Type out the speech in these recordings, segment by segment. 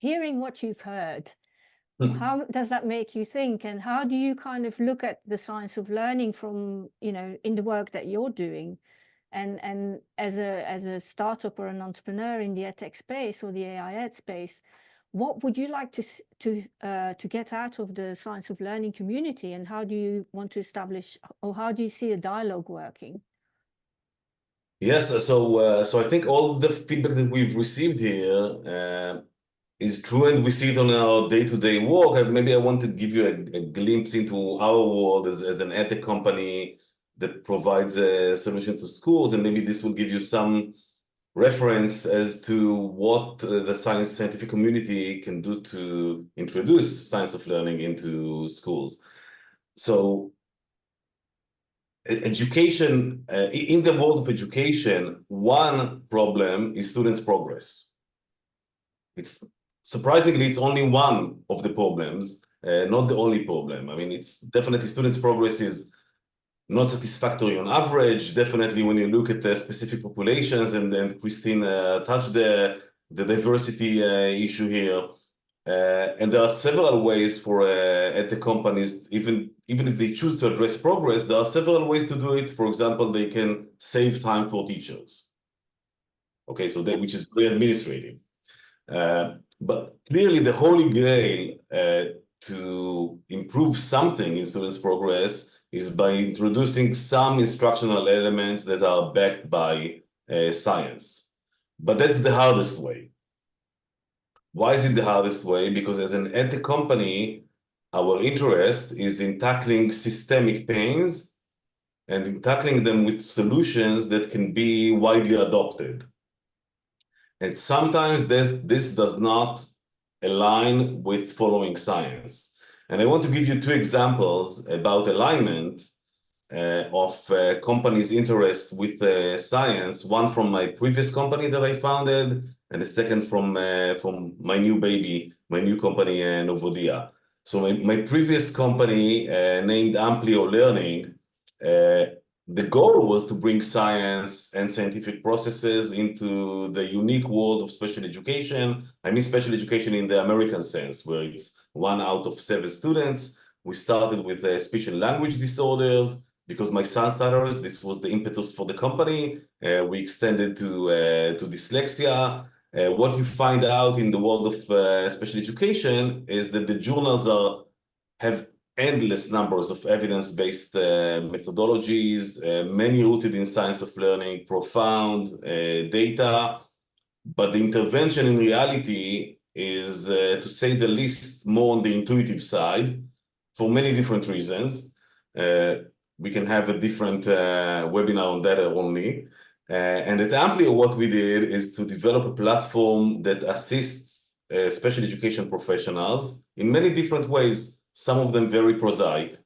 hearing what you've heard, Hmm. how does that make you think? And how do you kind of look at the science of learning from, in the work that you're doing? And as a startup or an entrepreneur in the EdTech space or the AI ed space, what would you like to get out of the science of learning community, and how do you want to establish, or how do you see a dialogue working? Yes, so I think all the feedback that we've received here is true, and we see it on our day-to-day work. And maybe I want to give you a glimpse into our world as an EdTech company that provides a solution to schools, and maybe this will give you some reference as to what the scientific community can do to introduce science of learning into schools. So education, in the world of education, one problem is students' progress. It's surprisingly, it's only one of the problems, not the only problem. I mean, it's definitely students' progress is not satisfactory on average. Definitely when you look at the specific populations, and Christine touched the diversity issue here. And there are several ways for EdTech companies, even if they choose to address progress, there are several ways to do it. For example, they can save time for teachers. Okay, so that, which is very administrative. But clearly the holy grail to improve something in students' progress is by introducing some instructional elements that are backed by science. But that's the hardest way. Why is it the hardest way? Because as an EdTech company, our interest is in tackling systemic pains and in tackling them with solutions that can be widely adopted. And sometimes this does not align with following science. And I want to give you two examples about alignment of companies' interest with science, one from my previous company that I founded, and the second from my new baby, my new company, Novodia. So my previous company, named Amplio Learning, the goal was to bring science and scientific processes into the unique world of special education. I mean special education in the American sense, where it's 1 out of 7 students. We started with speech and language disorders. Because my son stutters, this was the impetus for the company. We extended to dyslexia. What you find out in the world of special education is that the journals have endless numbers of evidence-based methodologies, many rooted in science of learning, profound data. But the intervention in reality is, to say the least, more on the intuitive side for many different reasons. We can have a different webinar on that only. And at Amplio, what we did is to develop a platform that assists special education professionals in many different ways, some of them very prosaic,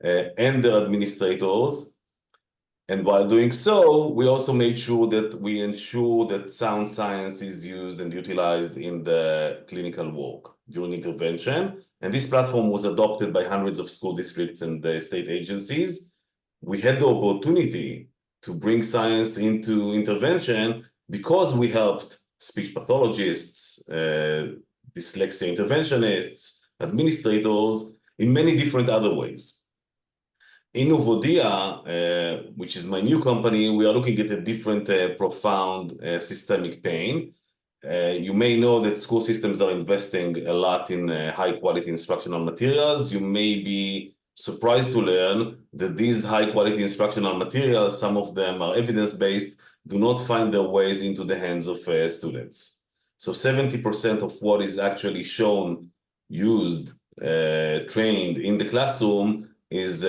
and their administrators. And while doing so, we also made sure that we ensure that sound science is used and utilized in the clinical work during intervention. And this platform was adopted by hundreds of school districts and state agencies. We had the opportunity to bring science into intervention because we helped speech pathologists, dyslexia interventionists, administrators in many different other ways. In Novodia, which is my new company, we are looking at a different profound systemic pain. You may know that school systems are investing a lot in high quality instructional materials. You may be surprised to learn that these high quality instructional materials, some of them are evidence-based, do not find their ways into the hands of students. So 70% of what is actually shown, used, trained in the classroom is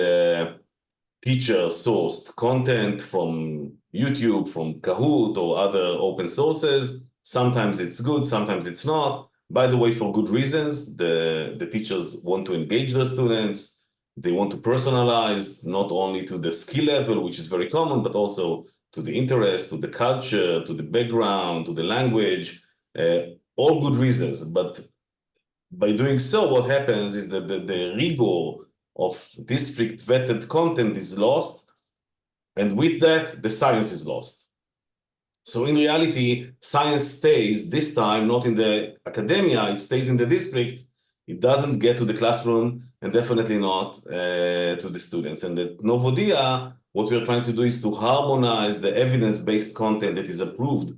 teacher-sourced content from YouTube, from Kahoot, or other open sources. Sometimes it's good, sometimes it's not. By the way, for good reasons. The teachers want to engage their students. They want to personalize not only to the skill level, which is very common, but also to the interest, to the culture, to the background, to the language, all good reasons. But by doing so, what happens is that the rigor of district vetted content is lost. And with that, the science is lost. So in reality, science stays this time, not in the academia, it stays in the district. It doesn't get to the classroom and definitely not to the students. And at Novodia, what we're trying to do is to harmonize the evidence-based content that is approved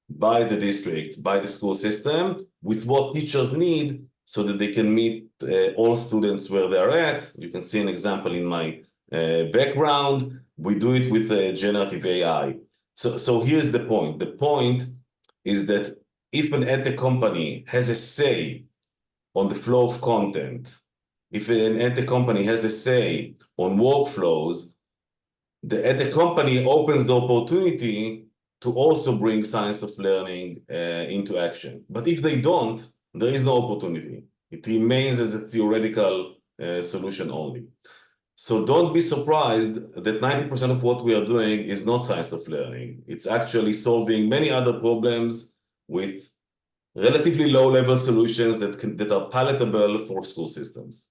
by the district, by the school system, with what teachers need so that they can meet all students where they're at. You can see an example in my background. We do it with generative AI. So here's the point. The point is that if an EdTech company has a say on the flow of content, if an EdTech company has a say on workflows, the EdTech company opens the opportunity to also bring science of learning into action. But if they don't, there is no opportunity. It remains as a theoretical solution only. So don't be surprised that 90% of what we are doing is not science of learning. It's actually solving many other problems with relatively low-level solutions that are palatable for school systems.